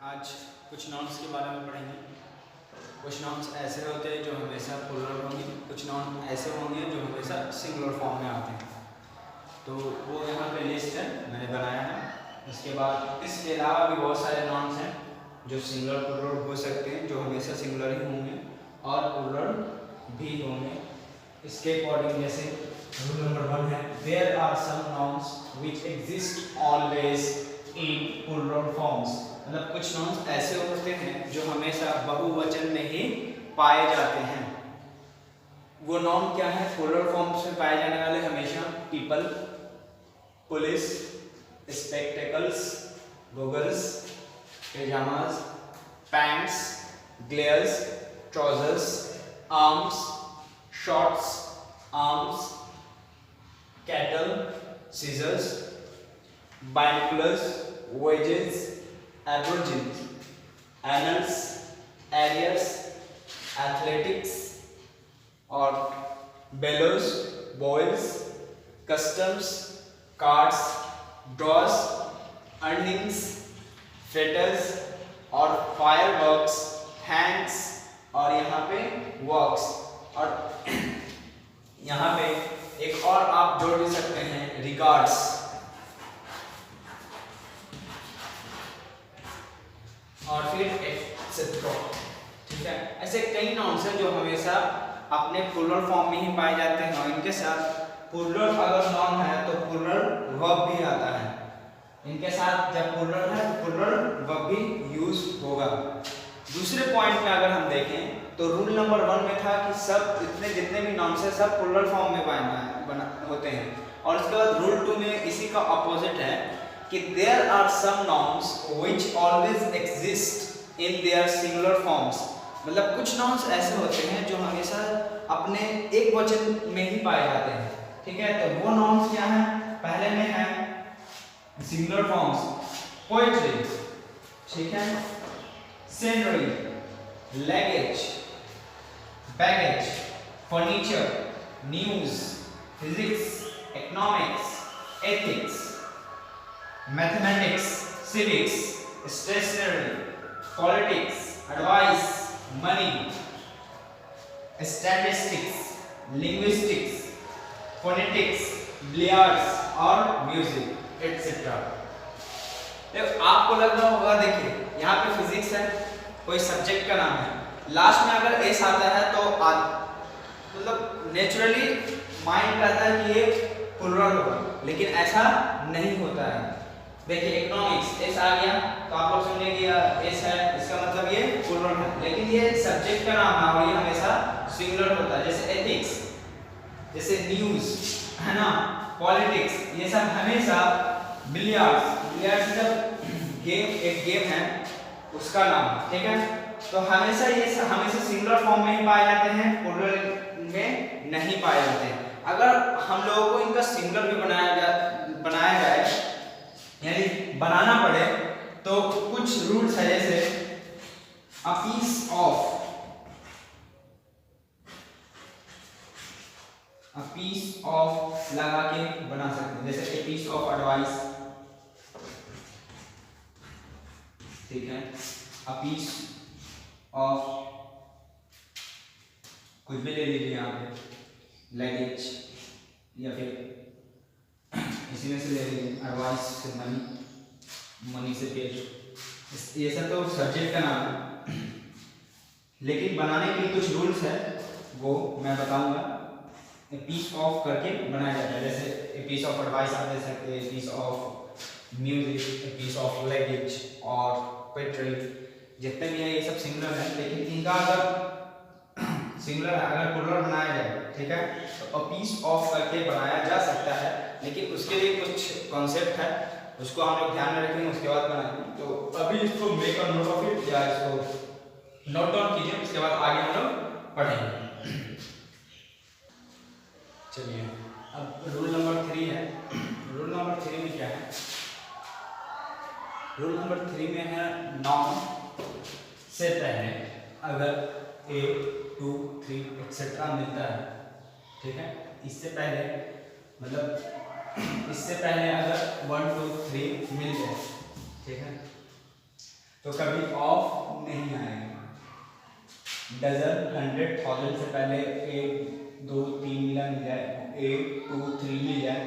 आज कुछ नाउन्स के बारे में पढ़ेंगे। कुछ नाउन्स ऐसे होते हैं जो हमेशा प्लूरल होंगे, कुछ नाउन ऐसे होंगे जो हमेशा सिंगुलर फॉर्म में आते हैं। तो वो यहाँ पे लिस्ट है, मैंने बनाया है। इसके बाद इसके अलावा भी बहुत सारे नाउन्स हैं जो सिंगुलर प्लूरल हो सकते हैं, जो हमेशा सिंगुलर ही होंगे और प्लूरल भी होंगे। इसके अकॉर्डिंग जैसे रूल नंबर 1 है, there are some nouns which exist always in plural forms. मतलब कुछ नाउन्स ऐसे होते हैं जो हमेशा बहुवचन में ही पाए जाते हैं। वो नाउन क्या है? प्लूरल फॉर्म्स में पाए जाने वाले हमेशा people, police, spectacles, goggles, pyjamas, pants, glares, trousers, arms, shorts, arms, cattle, scissors, binoculars, wages, aborigines, annals, arrears, athletics और bellows, bowels, customs, cards, dross, earnings, fetters और फायरवर्क्स, हैंड्स और यहाँ पे वर्क्स। और यहाँ पे एक और आप जोड़ भी सकते हैं, रिगार्ड्स। और फिर एक्सेट्रा। ठीक है, ऐसे कई नाउन्स हैं जो हमेशा अपने प्लूरल फॉर्म में ही पाए जाते हैं और इनके साथ प्लूरल अगर नाउन है तो प्लूरल वर्ब भी आता है। इनके साथ जब प्लूरल है तो प्लूरल वर्ब भी यूज होगा। दूसरे पॉइंट में अगर हम देखें तो रूल नंबर 1 में था कि सब इतने जितने भी नाउन्स हैं सब प्लूरल फॉर्म में होते हैं। और उसके बाद रूल 2 में इसी का अपोजिट है कि there are some nouns which always exist in their singular forms. मतलब कुछ नाउन्स ऐसे होते हैं जो हमेशा अपने एक वचन में ही पाए जाते हैं। ठीक है, तो वो नाउन्स क्या हैं? पहले में है सिंगुलर फॉर्म्स, पोएट्री, ठीक है, scenery, luggage, baggage, furniture, news, physics, economics, ethics, mathematics, civics, stationery, politics, advice, money, statistics, linguistics, phonetics, billiards और म्यूजिक एटसेट्रा। देखो आपको लग रहा होगा, देखिए यहाँ पे फिजिक्स है, कोई सब्जेक्ट का नाम है, लास्ट में अगर एस आता है तो मतलब नेचुरली माइंड कहता है कि ये प्लूरल होगा, लेकिन ऐसा नहीं होता है। देखिए इकोनॉमिक्स एस आ गया तो आप लोग समझेंगे कि एस है, इसका मतलब ये प्लूरल है, लेकिन ये सब्जेक्ट का नाम है और ये हमेशा सिंगुलर होता है। जैसे एथिक्स, जैसे न्यूज, है ना, पॉलिटिक्स, ये सब हमेशा बिलियर्ड्स जब एक गेम है उसका नाम। ठीक है, तो हमेशा ये हमेशा सिंगुलर फॉर्म में ही पाए जाते हैं, प्लूरल में नहीं पाए जाते हैं। अगर हम लोगों को इनका सिंगुलर भी बनाया जाए यानी बनाना पड़े तो कुछ रूल्स है, जैसे अ पीस ऑफ लगा के बना सकते हैं, जैसे ए पीस ऑफ एडवाइस, ठीक है, अ पीस ऑफ कुछ भी ले लीजिए यहाँ पे, लगेज, या फिर इसी में से ले लीजिए एडवाइस से मनी, मनी से पेज। ये सब तो सब्जेक्ट का नाम है, लेकिन बनाने के कुछ रूल्स है वो मैं बताऊंगा। ए पीस ऑफ करके बनाया जाता है, जैसे ए पीस ऑफ एडवाइस आप दे सकते हैं, a piece of music, a piece of luggage और पेट्रोल, जितने भी हैं ये सब सिंगुलर है, लेकिन इनका अगर सिंगुलर अगर प्लूरल बनाया जाए, ठीक है, तो अ पीस ऑफ करके बनाया जा सकता है, लेकिन उसके लिए कुछ कॉन्सेप्ट है, उसको हम लोग ध्यान में रखेंगे, उसके बाद बनाएंगे। तो अभी इसको make a note of it या इसको नोट डाउन कीजिए, उसके बाद आगे हम लोग पढ़ेंगे। चलिए अब रूल नंबर 3 है। रूल नंबर 3 में क्या है? रूल नंबर 3 में है नाउन से पहले अगर 1, 2, 3 एक्सेट्रा मिलता है, ठीक है, इससे पहले मतलब इससे पहले अगर 1, 2, 3 मिल जाए, ठीक है, तो कभी ऑफ नहीं आएगा। डजन 100,000 से पहले 1 2 3 मिल जाए, 1 2 3 मिल जाए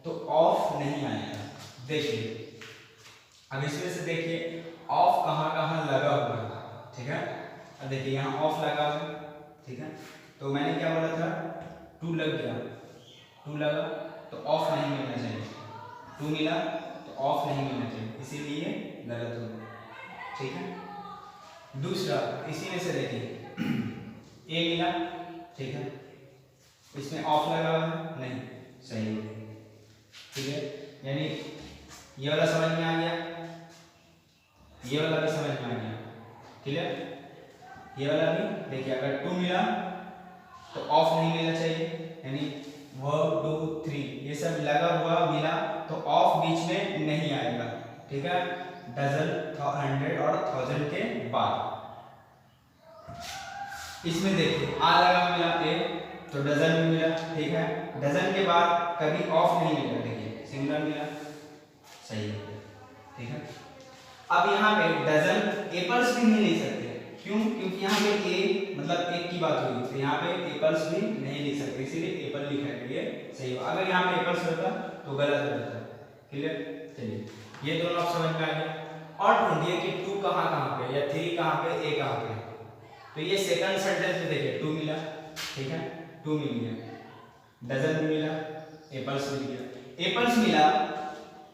तो ऑफ नहीं आएगा। देखिए अब इसमें से देखिए ऑफ कहाँ कहाँ लगा हुआ है, ठीक है। अब देखिए यहाँ ऑफ लगा हुआ है, ठीक है। तो मैंने क्या बोला था, 2 लग गया, 2 लगा तो ऑफ नहीं मिलना चाहिए, 2 मिला तो ऑफ नहीं मिलना चाहिए, इसीलिए गलत हो गया, ठीक है। दूसरा इसी में से देखिए ए मिला, ठीक है, इसमें ऑफ लगा हुआ है नहीं, सही है, ठीक है। यानी ये वाला समझ में आ गया, ये वाला भी समझ में आ गया, ठीक है। ये वाला भी देखिए अगर 2 मिला तो ऑफ नहीं मिलना चाहिए, यानी 1 2 3 ये सब लगा हुआ मिला तो ऑफ बीच में नहीं आएगा, ठीक है। डजन 100 और 1000 के बाद इसमें देखिए आ लगा मिला ए तो डजन भी मिला, ठीक है। डजन के बाद कभी ऑफ नहीं मिला, देखिए सिंगल मिला, सही है, ठीक है। अब यहाँ पे डजन एप्पल्स भी नहीं ले सकते, क्यों? क्योंकि यहाँ पे ए मतलब एक की बात हुई तो यहाँ पे एप्पल्स भी नहीं लिख सकते, इसीलिए एप्पल लिखा है, ये सही हो। अगर यहाँ पे एप्पल्स होता तो गलत हो जाता, क्लियर। चलिए ये दोनों आप समझ में आ गए। और ढूंढिए कि 2 कहाँ कहाँ पे या 3 कहाँ पे, ए कहाँ पे। तो ये सेकंड सेंटेंस में देखिए 2 मिला, ठीक है, 2 मिल गया, डजन भी मिला, एप्पल्स मिल गया। एप्पल्स मिला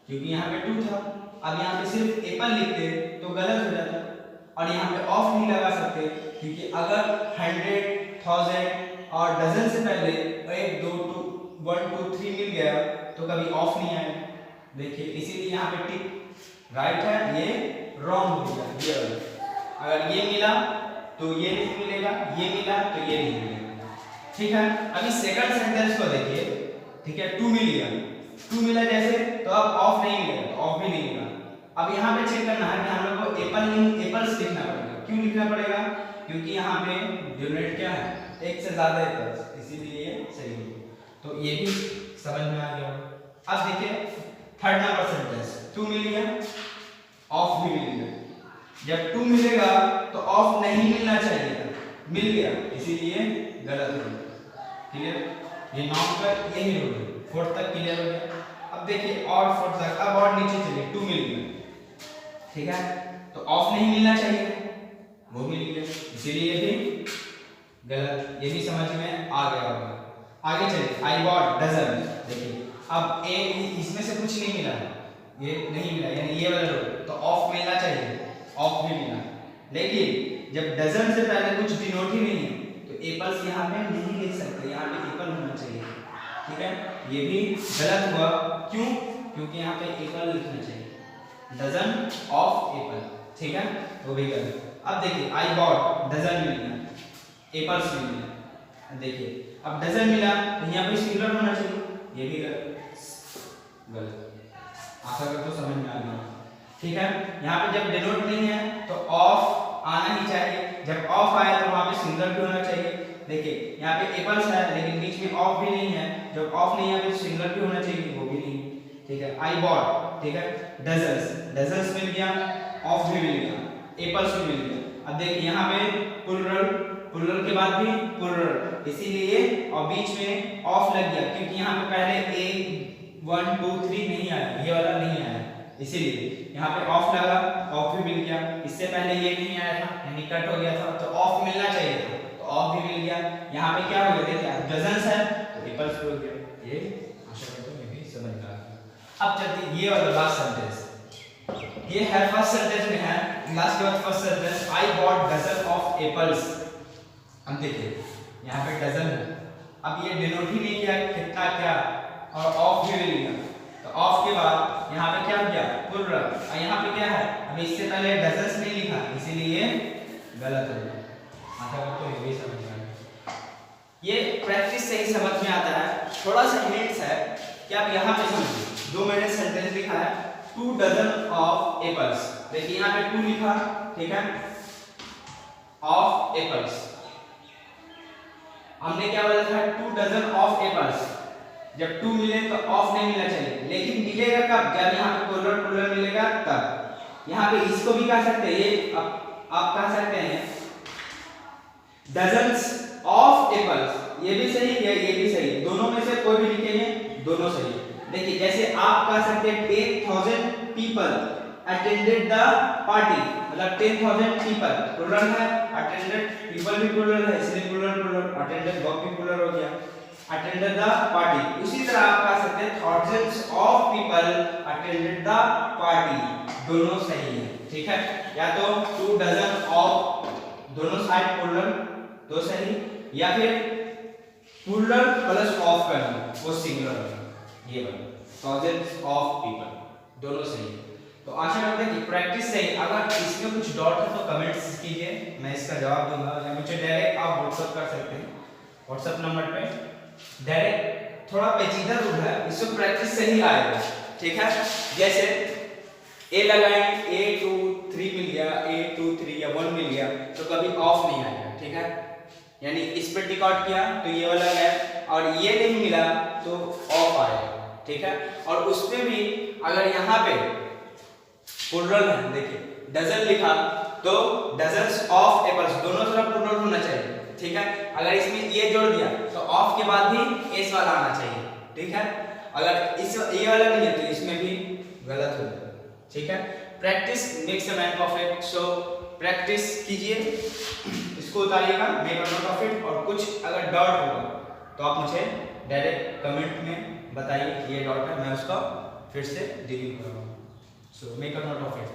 क्योंकि यहाँ पे 2 था, अब यहाँ पे सिर्फ एप्पल लिखते तो गलत हो जाता, और यहाँ पे ऑफ नहीं लगा सकते क्योंकि अगर 100 1000 और डजन से पहले 1 2 1 2 3 मिल गया तो कभी ऑफ नहीं आएगा, देखिए इसीलिए यहाँ पे टिक राइट है, ये रॉन्ग हो गया। ये अगर ये मिला तो ये नहीं मिलेगा, ये मिला तो ये नहीं मिलेगा, ठीक है। अभी सेकंड सेंटेंस को देखिए, ठीक है, 2 मिल गया, 2 मिला जैसे तो अब ऑफ नहीं मिलेगा, तो ऑफ भी नहीं मिलेगा। अब यहाँ पे चेक करना है कि हम लोग को एप्पल नहीं एप्पल्स लिखना पड़ेगा, क्यों लिखना पड़ेगा? क्योंकि यहाँ पे डिनोमिनेटर क्या है, एक से ज्यादा एप्पल्स, इसीलिए ये सही है। तो ये भी समझ में आ गया। अब देखिए थर्ड नंबर सेंटेंस, 2 मिल गया, ऑफ भी मिल गया। जब 2 मिलेगा तो ऑफ नहीं मिलना चाहिए था, मिल गया इसीलिए गलत हो गया, क्लियर। ये नॉन का यही रूल है, 4 तक क्लियर हो गया। अब देखिए और 4 तक, अब और नीचे चलिए, 2 मिल गया, ठीक है, तो ऑफ नहीं मिलना चाहिए, वो मिल गया, इसीलिए ये भी गलत, ये भी समझ में आ गया होगा। आगे चलिए, आई बॉट डजन, देखिए अब ए इसमें से कुछ नहीं मिला, ये नहीं मिला, यानी ये वाला रूल, तो ऑफ मिलना चाहिए, ऑफ भी मिला। लेकिन जब डजन से पहले कुछ डिनोट ही नहीं है तो एप्पल्स यहाँ पे नहीं लिख सकते, यहाँ पे एप्पल होना चाहिए, ठीक है। ये भी गलत हुआ, क्यों? क्योंकि यहाँ पे एप्पल लिखना चाहिए, डजन ऑफ एप्पल, ठीक है, वो भी गलत। अब देखिए आई बॉट डजन मिल गया, एप्पल्स मिल गया, देखिए अब डजन मिला तो यहाँ पे सिंगुलर होना चाहिए, ये भी गलत। आशा करता हूं समझ में आ गया, ठीक है। यहाँ पे जब डिनोट नहीं है तो ऑफ आना ही चाहिए, जब ऑफ आए तो वहाँ पे सिंगुलर भी होना चाहिए। देखिए यहाँ पे एप्पल्स है लेकिन बीच में ऑफ भी नहीं है, जब ऑफ नहीं है तो सिंगुलर भी होना चाहिए, वो भी नहीं, ठीक है। आई बॉट, ठीक है, डजन्स, डजन्स मिल गया, ऑफ भी मिल गया, एप्पल्स भी मिल गया। अब देखिए यहाँ पे प्लूरल, प्लूरल के बाद भी प्लूरल, इसीलिए और बीच में ऑफ लग गया क्योंकि यहाँ पे पहले ए 1 2 3 नहीं आया, ये वाला नहीं आया, इसीलिए यहाँ पे ऑफ लगा, ऑफ भी मिल गया। इससे पहले ये नहीं आया था, यानी कट हो गया था, तो ऑफ मिलना चाहिए था, तो ऑफ भी मिल गया। यहाँ पे क्या हो गया, देखिए डजन्स है तो एप्पल्स हो गया, ये आशा करता हूं ये भी समझ में आ गया। अब चलते ये वाला लास्ट सेंटेंस, ये है फर्स्ट सेंटेंस में है, लास्ट के बाद first sentence, I bought dozen of apples. अब देखिए यहाँ पे डजन है, अब ये डिनोट ही नहीं किया कितना क्या, और ऑफ भी मिल गया, तो ऑफ के बाद यहाँ पे क्या हो गया, प्लूरल, और यहाँ पे क्या है, अभी इससे पहले डजन्स नहीं लिखा, इसीलिए गलत हो गया। आशा करता हूं ये भी समझ में आ गया। ये प्रैक्टिस से ही समझ में आता है, थोड़ा सा हिंट्स है कि आप यहाँ पे समझिए, 2 मैंने सेंटेंस लिखा है, 2 डजन ऑफ एप्पल्स, देखिए यहाँ पे 2 लिखा, ठीक है, ऑफ एप्पल्स, हमने क्या बोला था, 2 डजन ऑफ एप्पल्स। जब 2 मिले तो ऑफ नहीं मिलना चाहिए, लेकिन मिलेगा कब, जब यहाँ पे प्लूरल प्लूरल मिलेगा तब, यहाँ पे इसको भी कह सकते हैं, ये आप कह सकते हैं डजन्स ऑफ एप्पल्स, ये भी सही है, ये भी सही, दोनों में से कोई भी लिखेंगे, दोनों सही है। देखिए जैसे आप कह सकते हैं 10,000 पीपल अटेंडेड द पार्टी, मतलब 10,000 पीपल प्लूरल है, अटेंडेड पीपल भी प्लूरल है, इसलिए प्लूरल, अटेंडेड वर्ब भी प्लूरल हो गया, अटेंडेड द पार्टी। उसी तरह आप कह सकते हैं thousands of people attended the party, दोनों सही है, ठीक है। या तो 2 डजन ऑफ, दोनों साइड प्लूरल, दो सही, या फिर प्लूरल प्लस ऑफ करना, वो सिंगुलर है, ये वाला thousands ऑफ पीपल, दोनों सही है। तो आशा करते हैं कि प्रैक्टिस सही। अगर इसमें कुछ डॉट है तो कमेंट्स कीजिए, मैं इसका जवाब दूंगा, या मुझे डायरेक्ट आप व्हाट्सएप कर सकते हैं, व्हाट्सएप नंबर पे डायरेक्ट। थोड़ा पेचीदा रूल है, इसमें प्रैक्टिस सही आएगा, ठीक है। जैसे ए लगाएंगे, ए 2 3 मिल गया, ए 2 3 या 1 मिल गया, तो कभी ऑफ नहीं आएगा, ठीक है। यानी इस पे टिक आउट किया तो ये वाला गया, और ये नहीं मिला तो ऑफ आएगा, ठीक है। और उसमें भी अगर यहाँ पे प्लूरल है, देखिए डजन लिखा तो डजन्स ऑफ एप्पल्स, दोनों तरफ प्लूरल होना चाहिए, ठीक है। अगर इसमें ये जोड़ दिया तो ऑफ के बाद भी एस वाला आना चाहिए, ठीक है। अगर इस ये वाला नहीं है तो इसमें भी गलत हो जाएगा, ठीक है। Practice makes a man perfect, so practice कीजिए, इसको उतारिएगा, make a note of it, और कुछ अगर डॉट होगा तो आप मुझे डायरेक्ट कमेंट में बताइए ये डॉट है, मैं उसका फिर से डिलीट करूँगा। So make a note of it.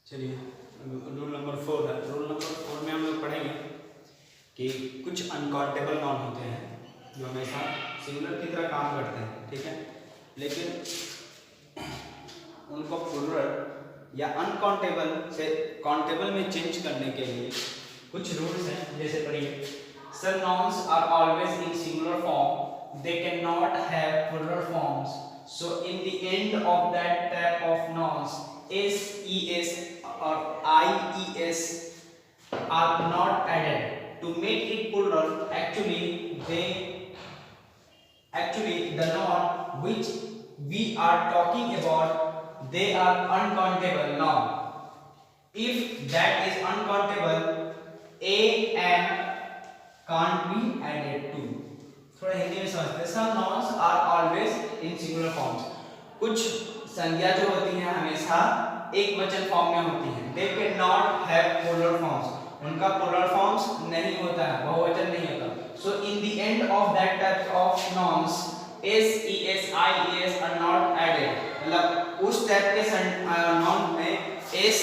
चलिए रूल नंबर 4 है। रूल नंबर 4 में हम लोग पढ़ेंगे कि कुछ अनकाउंटेबल नाउन होते हैं जो हमेशा सिंगुलर की तरह काम करते हैं, ठीक है, लेकिन उनको प्लूरल या अनकाउंटेबल से काउंटेबल में चेंज करने के लिए कुछ रूल्स हैं। जैसे पढ़िए, some nouns are always in singular form, they can not have plural forms, so in the end of that type of nouns s, es or ies are not added to make it plural. Actually the noun which we are talking about, they are uncountable noun. If that is uncountable, a and can't be added to. थोड़ा हिंदी में समझते हैं। Some nouns are always in singular forms. कुछ संज्ञा जो होती हैं हमेशा एक वचन फॉर्म में होती हैं। They cannot have plural forms. उनका plural forms नहीं होता है, बहुवचन नहीं होता। So in the end of that type of nouns, s, es, ies are not added. मतलब उस टाइप के नाउन में s,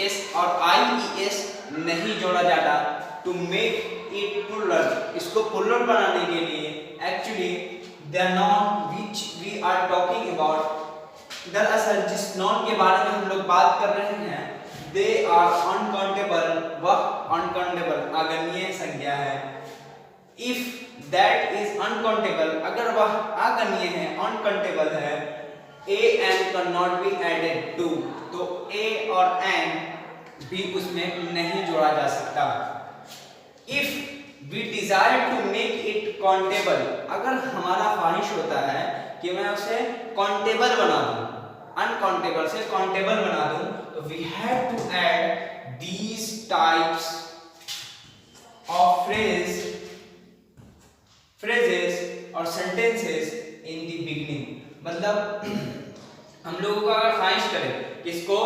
es और ies नहीं जोड़ा जाता। To make it plural, इसको plural बनाने के लिए actually the noun which we are talking about, दरअसल जिस नॉन के बारे में हम लोग बात कर रहे हैं, दे आर अनकाउंटेबल, वह अनकाउंटेबल अगणनीय संज्ञा है। इफ दैट इज अनकाउंटेबल, अगर वह अगणनीय है, अनकाउंटेबल है, a and can not be added to, तो ए और एंड भी उसमें नहीं जोड़ा जा सकता। If we desire to make it countable, अगर हमारा ख्वाहिश होता है कि मैं उसे काउंटेबल बना दूं, अनकाउंटेबल से काउंटेबल बना दूं, तो we have to add these types of phrases और सेंटेंसेस इन द बिगिनिंग। मतलब हम लोगों का अगर ख्वाहिश करें कि इसको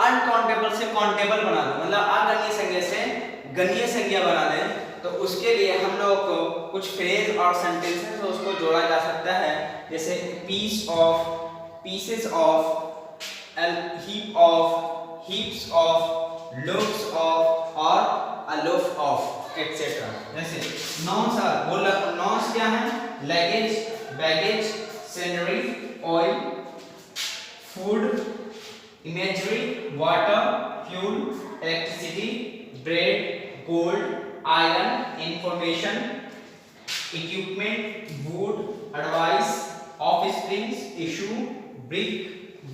अनकाउंटेबल से काउंटेबल बना दूं, मतलब अगणनीय संज्ञा से गणनीय संज्ञा बना दें, तो उसके लिए हम लोग को कुछ फ्रेज और सेंटेंसेस उसको जोड़ा जा सकता है। जैसे piece of, pieces of, heap of, heaps of, loafs of और अ लोफ ऑफ एटसेट्रा। जैसे नॉन्स आर, वो नॉन्स क्या है? Luggage, baggage, scenery, oil, food, imagery, water, fuel, electricity, bread, gold, iron, information, equipment, wood, advice, offsprings, issue, brick,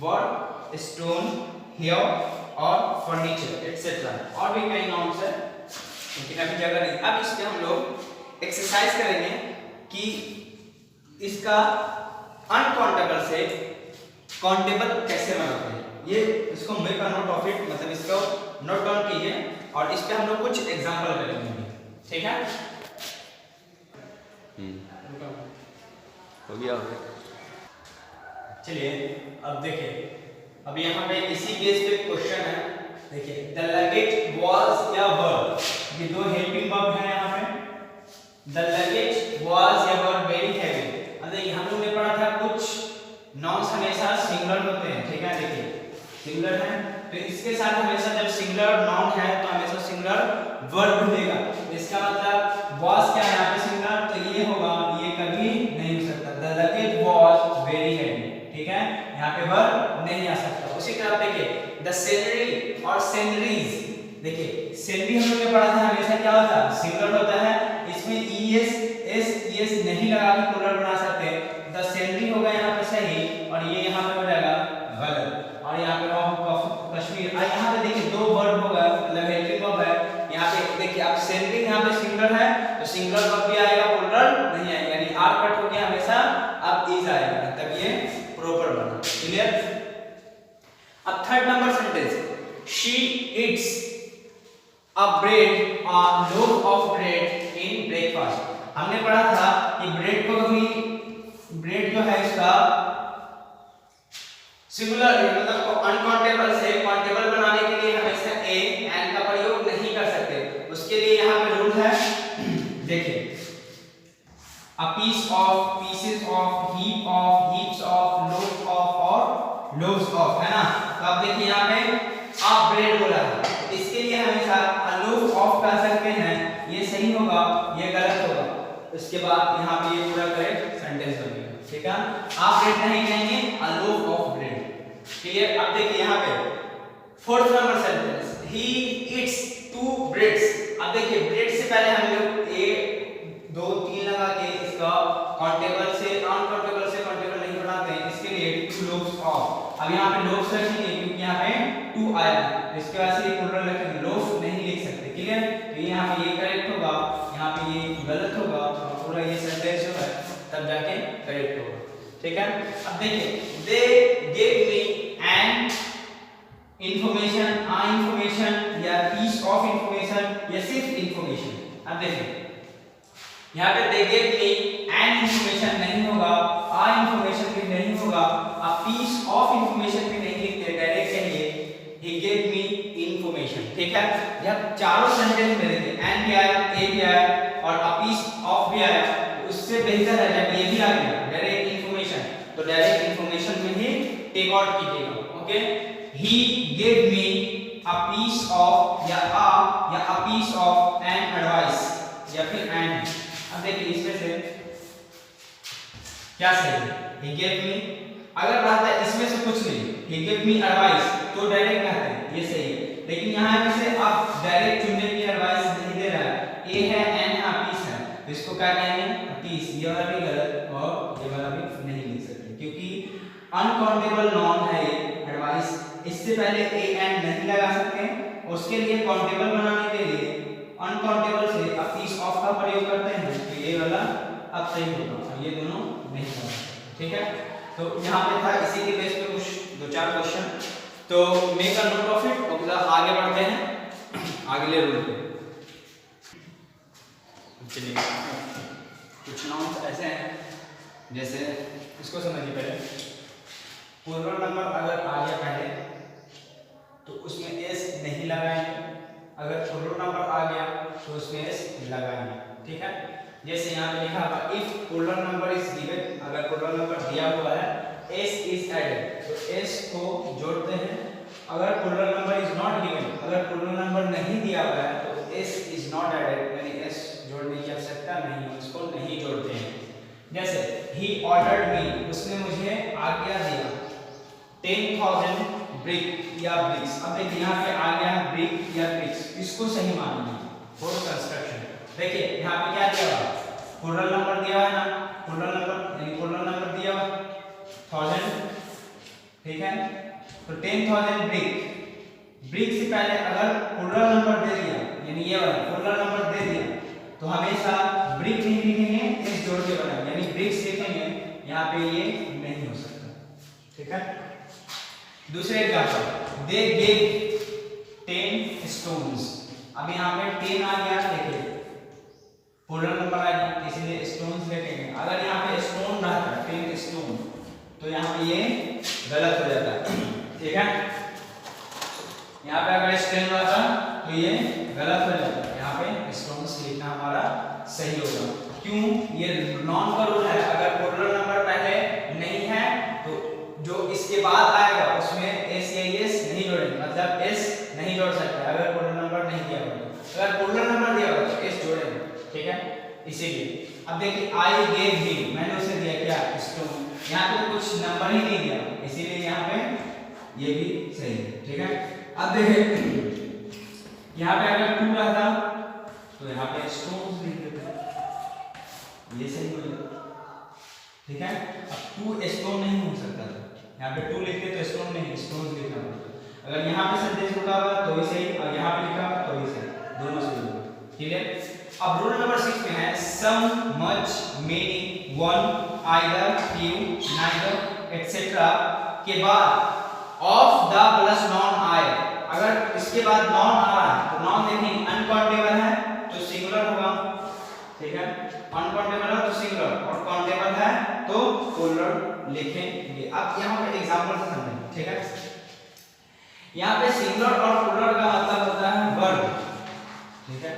work, stone, hair और furniture etcetera. और भी कई nouns है लेकिन अभी जगह नहीं। अब इस पे हम लोग एक्सरसाइज करेंगे कि इसका अनकाउंटेबल से काउंटेबल कैसे बनाते हैं, ये इसको make a note of it, मतलब इसको नोट डाउन कीजिए और इस पे हम लोग कुछ एग्जांपल करेंगे, ठीक है। हो गया। चलिए अब देखिए, अब यहाँ पे इसी बेस पे क्वेश्चन है, देखिए द लगेज वाज या वर, ये दो हेल्पिंग वर्ब है यहाँ पे। द लगेज वाज या वर वेरी हैवी, अब देखिए हम लोग ने पढ़ा था कुछ नाउन्स हमेशा सिंगुलर होते हैं, ठीक है, देखिए सिंगुलर है तो इसके साथ हमेशा जब सिंगुलर नाउन है तो हमेशा सिंगुलर वर्ब देगा। इसका मतलब वाज क्या है यहाँ पे सिंगुलर, तो ये होगा, ये कभी नहीं हो सकता। The luggage was very heavy, ठीक है, यहाँ पे वर्ब नहीं आ सकता। उसी तरह देखिए द सैलरी और सैलरीज, देखिए सैलरी हम लोग ने पढ़ा था हमेशा क्या होता है, सिंगुलर होता है, इसमें es नहीं लगा के प्लूरल बना सकते। द सैलरी होगा यहाँ पे सही और ये यहाँ पे हो जाएगा गलत, और यहाँ पे कश्मीर, और यहाँ पे देखिए दो वर्ब होगा, मतलब हेल्पिंग वर्ब है। यहाँ पे देखिए अब सैलरी यहाँ पे सिंगुलर है तो सिंगुलर वर्ब भी आएगा, प्लूरल नहीं आएगा, यानी आर कट हो गया हमेशा, अब इज आएगा, तब ये प्रॉपर बना। क्लियर। अब third number sentence, she it's a bread, a loaf of bread in breakfast. हमने पढ़ा था कि ब्रेड को कभी, ब्रेड जो है इसका सिंगुलर मतलब अनकाउंटेबल से काउंटेबल बनाने के लिए हमेशा ए एंड का प्रयोग नहीं कर सकते। उसके लिए यहाँ पे रूल है, देखिए a piece of, pieces of, heap of, heaps of, loaf of और loaves of, है ना। तो अब देखिए यहाँ पे आप ब्रेड बोला है, इसके लिए हमेशा a loaf of कह सकते हैं, ये सही होगा, ये गलत होगा। उसके बाद यहाँ पे ये पूरा करेक्ट सेंटेंस बनेगा, ठीक है। आप ब्रेड नहीं कहेंगे, a loaf of bread, clear. अब देखिए यहाँ पे fourth number sentence, he eats 2 breads। अब देखिए ब्रेड से पहले हम लोग ए 2 3 लगा के इसका काउंटेबल से अनकाउंटेबल से काउंटेबल नहीं बनाते हैं, इसके लिए 2 loaves of। अब यहाँ पे loaves रखेंगे क्योंकि यहाँ पे 2 आया, इसके बाद से प्लूरल रखेंगे, loaf नहीं लिख सकते, क्लियर। तो यहाँ पे ये करेक्ट होगा, यहाँ पे ये गलत होगा, और पूरा ये सेंटेंस जो है तब जाके करेक्ट होगा, ठीक है। अब देखिए they gave me an information, a information या पीस ऑफ इंफॉर्मेशन या सिर्फ इंफॉर्मेशन। अब देखिए यहाँ पे they gave me an information नहीं होगा, आ इंफॉर्मेशन भी नहीं होगा, आ पीस ऑफ इंफॉर्मेशन भी नहीं लिखते, डायरेक्ट कहिए ही गेव मी इंफॉर्मेशन, ठीक है। जब चारों सेंटेंस में देखिए एन भी आया, ए भी आया और आ पीस ऑफ भी आया, उससे बेहतर है जब ये भी आ गया डायरेक्ट इंफॉर्मेशन, तो डायरेक्ट इंफॉर्मेशन में ही टेक आउट कीजिएगा, okay. He gave me a piece of या a piece of an advice या फिर एन। अब देखिए इसमें से क्या सही है, he gave me, अगर रहता है इसमें से कुछ नहीं, he gave me advice तो डायरेक्ट कहते हैं ये सही है, लेकिन यहाँ पे से आप डायरेक्ट चुनने की एडवाइस नहीं दे रहा है, ए है एन है पीस है, तो इसको क्या कहेंगे पीस, ये वाला भी गलत और ये वाला भी नहीं लिख सकते क्योंकि अनकाउंटेबल नाउन है ये एडवाइस, इससे पहले ए एन नहीं लगा सकते, उसके लिए काउंटेबल बनाने के लिए अनकाउंटेबल से a पीस ऑफ का प्रयोग करते हैं, तो ये वाला अब सही होगा और ये दोनों नहीं होगा, ठीक है। तो यहाँ पे था इसी के बेस पे कुछ 2-4 क्वेश्चन, तो make a note of it और आगे बढ़ते हैं अगले रूल पे। चलिए कुछ नाउन्स ऐसे हैं, जैसे इसको समझिए पहले, प्लूरल नंबर अगर आ गया पहले तो उसमें एस नहीं लगाएंगे, अगर प्लूरल नंबर आ गया तो उसमें एस लगाएंगे, ठीक है। जैसे यहाँ पे लिखा हुआ if plural number is given, अगर प्लूरल नंबर दिया हुआ है एस इज एडेड तो एस को जोड़ते हैं, अगर plural number is not given, अगर प्लूरल नंबर नहीं दिया हुआ है तो एस इज नॉट एडेड, यानी एस जोड़ने की आवश्यकता नहीं है, उसको नहीं जोड़ते हैं। जैसे ही ऑर्डर्ड मी, उसने मुझे आज्ञा दिया 10,000 ब्रिक या ब्रिक्स। अब देखिए यहाँ पे आ गया ब्रिक या ब्रिक्स, इसको सही मानेंगे फॉर कंस्ट्रक्शन। देखिए यहाँ पे क्या दिया हुआ, प्लूरल नंबर दिया है ना, प्लूरल नंबर यानी प्लूरल नंबर दिया 1000, ठीक है। तो 10,000 ब्रिक, ब्रिक से पहले अगर प्लूरल नंबर दे दिया यानी ये वाला प्लूरल नंबर दे दिया तो हमेशा ब्रिक नहीं लिखेंगे, एस जोड़ के बनाएंगे, यानी ब्रिक्स लिखेंगे, यहाँ पे ये नहीं हो सकता, ठीक है। है। दूसरे एग्जांपल, दे गिव 10 स्टोन्स। अब यहाँ पे 10 आ गया, देखिए पूर्ण नंबर आ गया, इसलिए स्टोन्स लिखेंगे। अगर यहाँ पे स्टोन रहता 10 स्टोन तो यहाँ पे ये गलत हो जाता है, ठीक है। यहाँ पे अगर स्टोन रहता तो ये गलत हो जाता है, यहाँ पे स्टोन्स लिखना हमारा सही होगा। क्यों? ये नॉन का रूल है, अगर पूर्ण नंबर पहले नहीं है तो जो इसके बाद आएगा उसमें एस या एस नहीं जोड़ेंगे, मतलब एस नहीं जोड़ सकते अगर पूर्ण नंबर नहीं दिया होगा। अगर पूर्ण नंबर दिया होगा तो एस जोड़ेंगे, ठीक है। इसीलिए अब देखिए आई गेव हिम, मैंने उसे दिया क्या? स्टोन। यहाँ पे कुछ नंबर ही नहीं दिया, इसीलिए यहाँ पे ये भी सही है, ठीक है। अब देखिए यहाँ पे अगर 2 रहता तो यहाँ पे स्टोन्स लिख देते, ये सही हो जाता, ठीक है। अब 2 स्टोन नहीं हो सकता था, यहाँ पे 2 लिखते तो स्टोन नहीं, स्टोन्स लिखना पड़ता। अगर यहाँ पे सेंटेंस रुका हुआ तो भी सही, और यहाँ पे लिखा तो भी सही, दोनों सही होगा, ठीक है। अब रूल नंबर 6 में है some, much, many, one, either, few, neither etcetera के बाद ऑफ द प्लस नॉन आए। अगर इसके बाद नॉन आ रहा है तो नॉन देखेंगे, अनकाउंटेबल है तो सिंगुलर होगा, ठीक है। अनकाउंटेबल है तो सिंगुलर, और काउंटेबल है तो प्लूरल लिखेंगे। अब यहाँ पे एग्जांपल से समझेंगे, ठीक है। यहाँ पे सिंगुलर और प्लूरल का मतलब होता है वर्ब, ठीक है।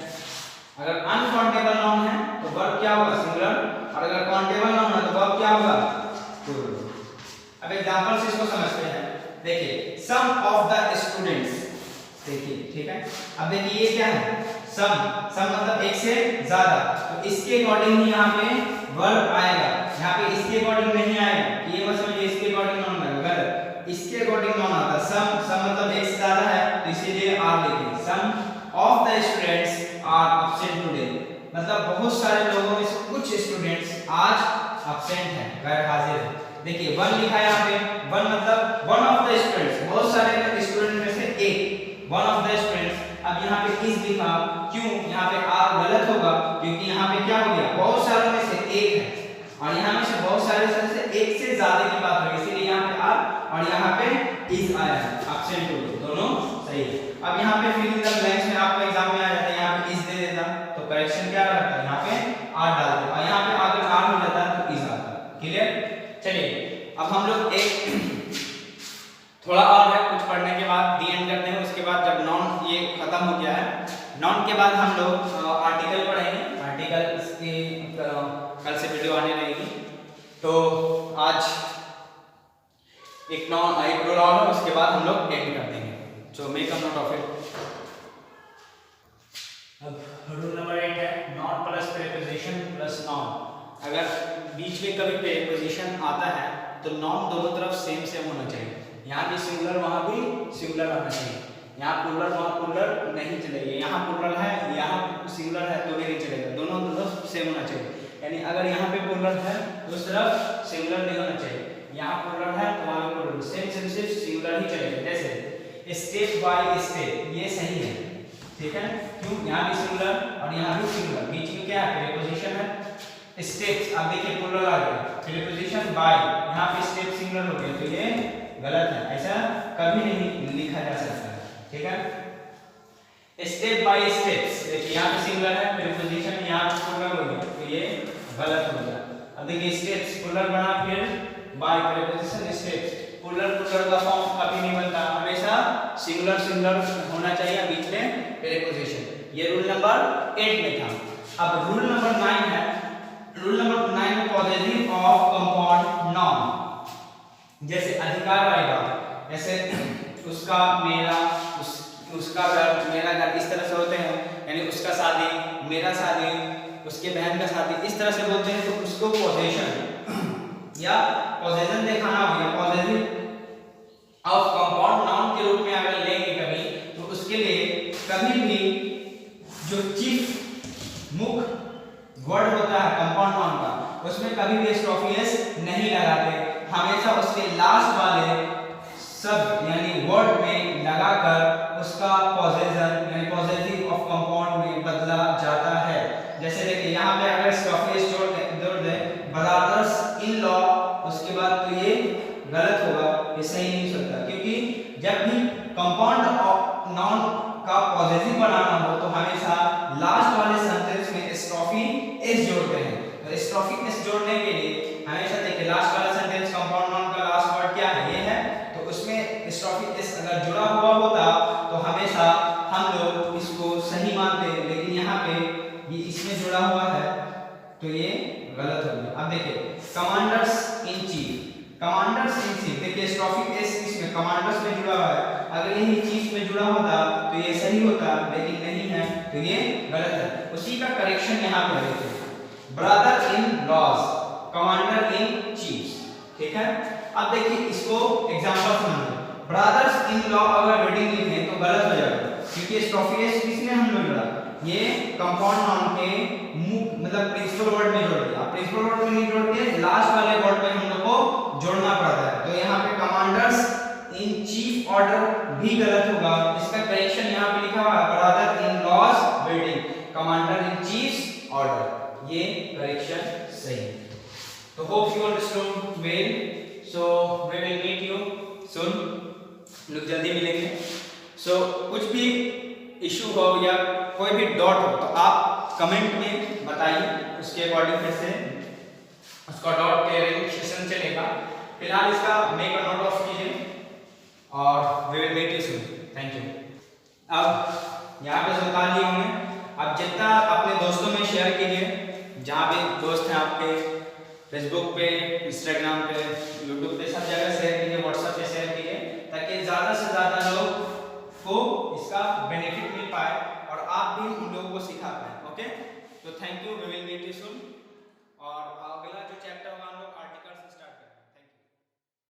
अगर अनकाउंटेबल नाउन है तो वर्ब क्या होगा? सिंगुलर, और अगर काउंटेबल नाउन है तो वर्ब क्या होगा? प्लूरल। अब एग्जांपल से इसको समझते हैं, देखिए सम ऑफ द स्टूडेंट्स, देखिए, ठीक है। अब देखिए ये क्या है? सम, सम मतलब एक से ज्यादा, तो इसके अकॉर्डिंग ही यहाँ पे वर्ब आएगा, यहाँ पे इसके अकॉर्डिंग नहीं आएगा, ये मत समझिए इसके अकॉर्डिंग नाउन है, गलत, इसके अकॉर्डिंग नाउन आता है। सम मतलब एक से ज्यादा है तो इसीलिए आर लिखेंगे। Some of the students are absent today, मतलब बहुत सारे लोगों में से कुछ स्टूडेंट्स आज एब्सेंट हैं, गैर हाजिर हैं। देखिए 1 लिखा है यहाँ पे, 1 मतलब वन ऑफ द स्टूडेंट्स, बहुत सारे स्टूडेंट में से एक, वन ऑफ द स्टूडेंट्स। अब यहाँ पे इस लिखा, क्यों? यहाँ पे आर गलत होगा क्योंकि यहाँ पे क्या हो गया? बहुत सारों में से एक है, और यहाँ में से बहुत सारे से एक से ज्यादा की बात होगी, इसीलिए यहाँ पे आर और यहाँ पे इज आया है, एब्सेंट टुडे, दोनों सही है। अब यहाँ पे फिल इन द ब्लैंक्स में आपको एग्जाम में आ जाता है, यहाँ पे इज दे देता तो करेक्शन क्या रहता है? यहाँ पे आर डालते, और यहाँ पे अगर आर हो जाता तो इज आता। क्लियर? चलिए अब हम लोग एक थोड़ा और है, कुछ पढ़ने के बाद दी एंड करते हैं। उसके बाद जब नॉन ये खत्म हो गया है, नॉन के बाद हम लोग आर्टिकल पढ़ेंगे। आर्टिकल की कल से वीडियो आने लगेगी, तो आज एक नॉन एक रूल और है, उसके बाद हम लोग एंड कर देंगे। So make a note of it. अब रूल नंबर 8 है non plus preposition plus noun. अगर बीच में कभी प्रीपोजिशन आता है तो नाउन दोनों तरफ सेम सेम होना चाहिए, यहाँ भी सिंगुलर वहाँ भी सिंगुलर आना चाहिए, यहाँ प्लूरल वहाँ प्लूरल नहीं चलेगा, यहाँ प्लूरल है यहाँ सिंगुलर है तो भी नहीं चलेगा, दोनों तरफ सेम होना चाहिए। यानी अगर यहाँ पे प्लूरल है तो उस तरफ सिंगुलर नहीं होना चाहिए, यहाँ प्लूरल है तो वहाँ पे प्लूरल, सेम सेम सिर्फ सिंगुलर ही चलेगा। जैसे स्टेप बाय स्टेप, ये सही है, ठीक है। क्यों? यहाँ भी सिंगुलर और यहाँ भी सिंगुलर, बीच में क्या है? प्रीपोजिशन है। स्टेप्स, अब देखिए प्लूरल आ गया, प्रीपोजिशन बाय, यहाँ पे स्टेप सिंगुलर हो गया तो ये गलत है, ऐसा कभी नहीं लिखा जा सकता है, ठीक है। स्टेप बाय स्टेप्स, देखिए यहाँ पे सिंगुलर है, प्रीपोजिशन यहाँ पे प्लूरल हो गया तो ये गलत हो गया। अब देखिए स्टेप्स प्लूरल बना, फिर by preposition steps, plural plural का फॉर्म कभी नहीं बनता, हमेशा सिंगुलर सिंगुलर होना चाहिए, बीच में प्रीपोजिशन। ये रूल नंबर 8 में था। अब रूल नंबर 9 है, रूल नंबर 9 में पॉजिटिव ऑफ कंपाउंड नाउन, जैसे अधिकार वाली बात, जैसे उसका, मेरा, उसका घर, मेरा घर, इस तरह से होते हैं, यानी उसका शादी, मेरा शादी, उसके बहन का शादी, इस तरह से बोलते हैं तो उसको पोजेशन या पोजेशन दिखाना हो गया। पॉजिटिव ऑफ कंपाउंड नाउन के रूप में अगर लेंगे कभी तो उसके लिए कभी भी जो चीफ मुख्य वर्ड होता है कंपाउंड नाउन का, उसमें कभी भी स्टॉफियस नहीं लगाते, हमेशा उसके लास्ट वाले शब्द यानी वर्ड में लगाकर उसका पोजेशन यानी पॉजिटिव ऑफ कंपाउंड में बदला जाता है। जैसे देखिए यहाँ पे अगर स्टॉफियस जोड़ दे ब्रदर्स इन लॉ, उसके बाद तो ये गलत होगा तो स्ट्रोफिक एस जोड़ने के लिए हमेशा देखिए लास्ट वाला सेंटेंस कंपाउंड नाउन का लास्ट वर्ड क्या है, ये है, तो उसमें स्ट्रोफिक एस अगर जुड़ा हुआ होता तो हमेशा हम लोग इसको सही मानते, लेकिन यहाँ पे ये इसमें जुड़ा हुआ है तो ये गलत हो गया। अब देखिए commanders in chief, commanders in chief, देखिए स्ट्रोफिक एस इसमें कमांडर्स में जुड़ा हुआ है, अगर यही चीफ में जुड़ा होता तो ये सही होता, लेकिन नहीं है तो ये गलत है। उसी का करेक्शन यहाँ पे देखिए, brother in laws, commander in chiefs, ठीक है। अब देखिए इसको एग्जांपल समझो, ब्रदर्स इन लॉ अगर रीडिंग लिखें तो गलत हो जाएगा, क्योंकि स्ट्रोफिक एस किसमें हम लोग जुड़ा, ये कंपाउंड नाउन के मतलब प्रिंसिपल वर्ड में जोड़ दिया, प्रिंसिपल वर्ड में नहीं जोड़ के लास्ट वाले वर्ड में हम लोग को जोड़ना पड़ता है। तो यहाँ पे कमांडर्स इन चीफ ऑर्डर भी गलत होगा, इसका करेक्शन यहाँ पे लिखा हुआ है brother in laws building, commander in chief order, ये करेक्शन सही है। तो hope you understood well, so we will meet you soon, लोग जल्दी मिलेंगे। सो कुछ भी इशू हो या कोई भी डॉट हो तो आप कमेंट में बताइए, उसके अकॉर्डिंग फिर से उसका डॉट क्लियरिंग सेशन चलेगा। फिलहाल इसका मेक अ नोट ऑफ कीजिए और we will meet you soon, thank you. अब यहाँ पे निकाल लिए होंगे, अब जितना अपने दोस्तों में शेयर कीजिए, जहाँ भी दोस्त हैं आपके, फेसबुक पे, इंस्टाग्राम पे, यूट्यूब पे, सब जगह शेयर कीजिए, व्हाट्सएप पे शेयर कीजिए, ताकि ज़्यादा से ज़्यादा लोग को इसका बेनिफिट मिल पाए और आप भी उन लोगों को सिखा पाए। ओके, तो thank you, we will meet you soon. और